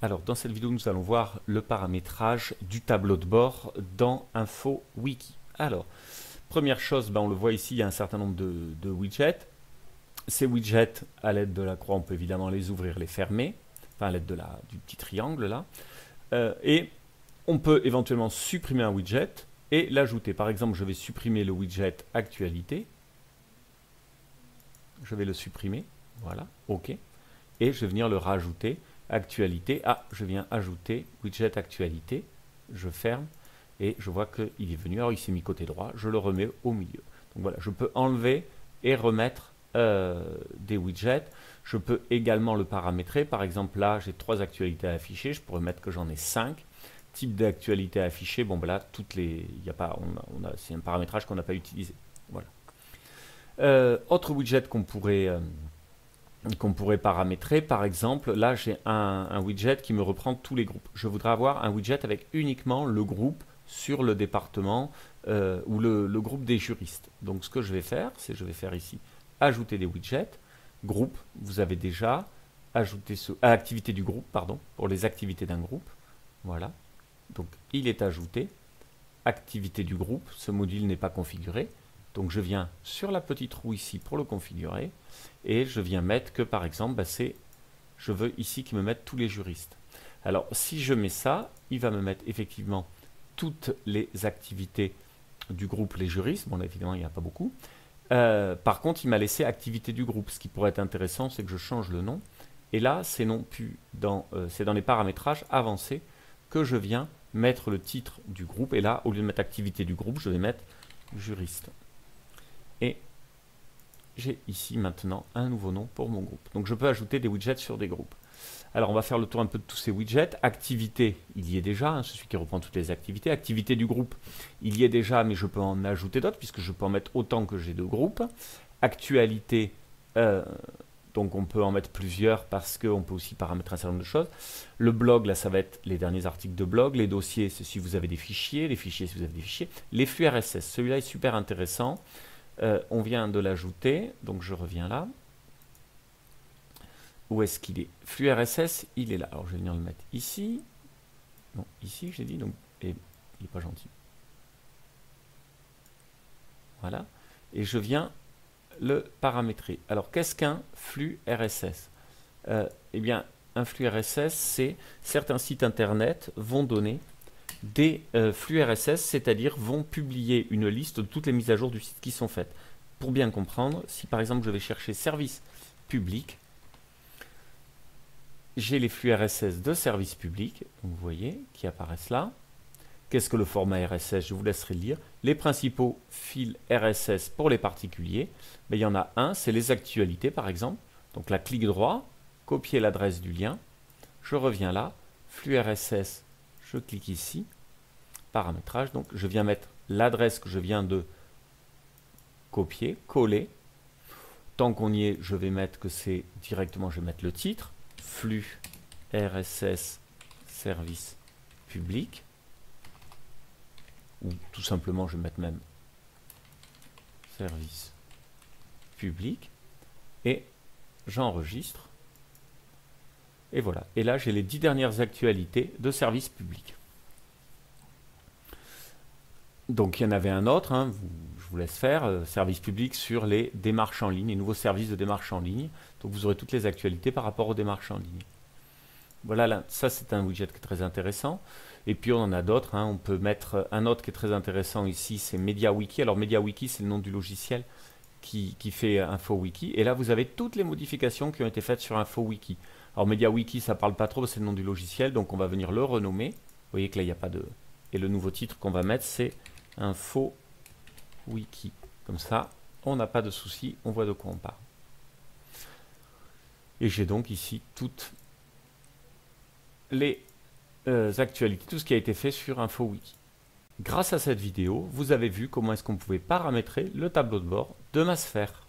Alors, dans cette vidéo, nous allons voir le paramétrage du tableau de bord dans InfoWiki. Alors, première chose, on le voit ici, il y a un certain nombre de widgets. Ces widgets, à l'aide de la croix, on peut évidemment les ouvrir, les fermer, enfin à l'aide du petit triangle là. Et on peut éventuellement supprimer un widget et l'ajouter. Par exemple, je vais supprimer le widget actualité. Je vais le supprimer, voilà, OK. Et je vais venir le rajouter. Actualité, je viens ajouter widget actualité, je ferme et je vois qu'il est venu, alors il s'est mis côté droit, je le remets au milieu. Donc voilà, je peux enlever et remettre des widgets, je peux également le paramétrer, par exemple là j'ai 3 actualités à afficher, je pourrais mettre que j'en ai 5, type d'actualité à afficher, là toutes les, il y a pas, c'est un paramétrage qu'on n'a pas utilisé, voilà. Autre widget qu'on pourrait paramétrer, par exemple, là j'ai un widget qui me reprend tous les groupes. Je voudrais avoir un widget avec uniquement le groupe sur le département ou le groupe des juristes. Donc ce que je vais faire, c'est je vais faire ici ajouter des widgets, groupe, vous avez déjà ajouté activité du groupe, pardon, pour les activités d'un groupe. Voilà, donc il est ajouté, activité du groupe, ce module n'est pas configuré. Donc je viens sur la petite roue ici pour le configurer et je viens mettre que par exemple je veux ici qu'il me mette tous les juristes. Alors si je mets ça, il va me mettre effectivement toutes les activités du groupe les juristes. Bon là évidemment il n'y en a pas beaucoup. Par contre il m'a laissé activité du groupe. Ce qui pourrait être intéressant c'est que je change le nom. Et là c'est non plus c'est dans les paramétrages avancés que je viens mettre le titre du groupe. Et là au lieu de mettre activité du groupe je vais mettre juriste. Et j'ai ici maintenant un nouveau nom pour mon groupe. Donc je peux ajouter des widgets sur des groupes. Alors on va faire le tour un peu de tous ces widgets. Activité, il y est déjà, c'est celui qui reprend toutes les activités. Activité du groupe, il y est déjà, mais je peux en ajouter d'autres, puisque je peux en mettre autant que j'ai de groupes. Actualité, donc on peut en mettre plusieurs, parce qu'on peut aussi paramétrer un certain nombre de choses. Le blog, là ça va être les derniers articles de blog. Les dossiers, c'est si vous avez des fichiers. Les fichiers, si vous avez des fichiers. Les flux RSS, celui-là est super intéressant. On vient de l'ajouter, donc je reviens là. Où est-ce qu'il est? Flux RSS, il est là. Alors je vais venir le mettre ici. Non, ici j'ai dit, donc et, il n'est pas gentil. Voilà. Et je viens le paramétrer. Alors qu'est-ce qu'un flux RSS? Eh bien, un flux RSS, c'est certains sites internet vont donner des flux RSS, c'est-à-dire vont publier une liste de toutes les mises à jour du site qui sont faites. Pour bien comprendre, si par exemple je vais chercher service public, j'ai les flux RSS de service public, vous voyez, qui apparaissent là. Qu'est-ce que le format RSS? Je vous laisserai le lire. Les principaux fils RSS pour les particuliers, il y en a un, c'est les actualités par exemple. Donc là, clic droit, copier l'adresse du lien, je reviens là, flux RSS, je clique ici, paramétrage, donc je viens mettre l'adresse que je viens de copier, coller. Tant qu'on y est, je vais mettre que c'est directement, je vais mettre le titre, flux RSS service public, ou tout simplement je vais mettre même service public, et j'enregistre. Et voilà. Et là, j'ai les 10 dernières actualités de service public. Donc, il y en avait un autre, je vous laisse faire, service public sur les démarches en ligne, les nouveaux services de démarches en ligne. Donc, vous aurez toutes les actualités par rapport aux démarches en ligne. Voilà, là, ça c'est un widget qui est très intéressant. Et puis, on en a d'autres. On peut mettre un autre qui est très intéressant ici, c'est MediaWiki. Alors, MediaWiki, c'est le nom du logiciel qui fait InfoWiki. Et là, vous avez toutes les modifications qui ont été faites sur InfoWiki. Alors MediaWiki, ça parle pas trop, c'est le nom du logiciel, donc on va venir le renommer. Vous voyez que là, il n'y a pas de... Et le nouveau titre qu'on va mettre, c'est InfoWiki. Comme ça, on n'a pas de souci, on voit de quoi on parle. Et j'ai donc ici toutes les actualités, tout ce qui a été fait sur InfoWiki. Grâce à cette vidéo, vous avez vu comment est-ce qu'on pouvait paramétrer le tableau de bord de MassFair.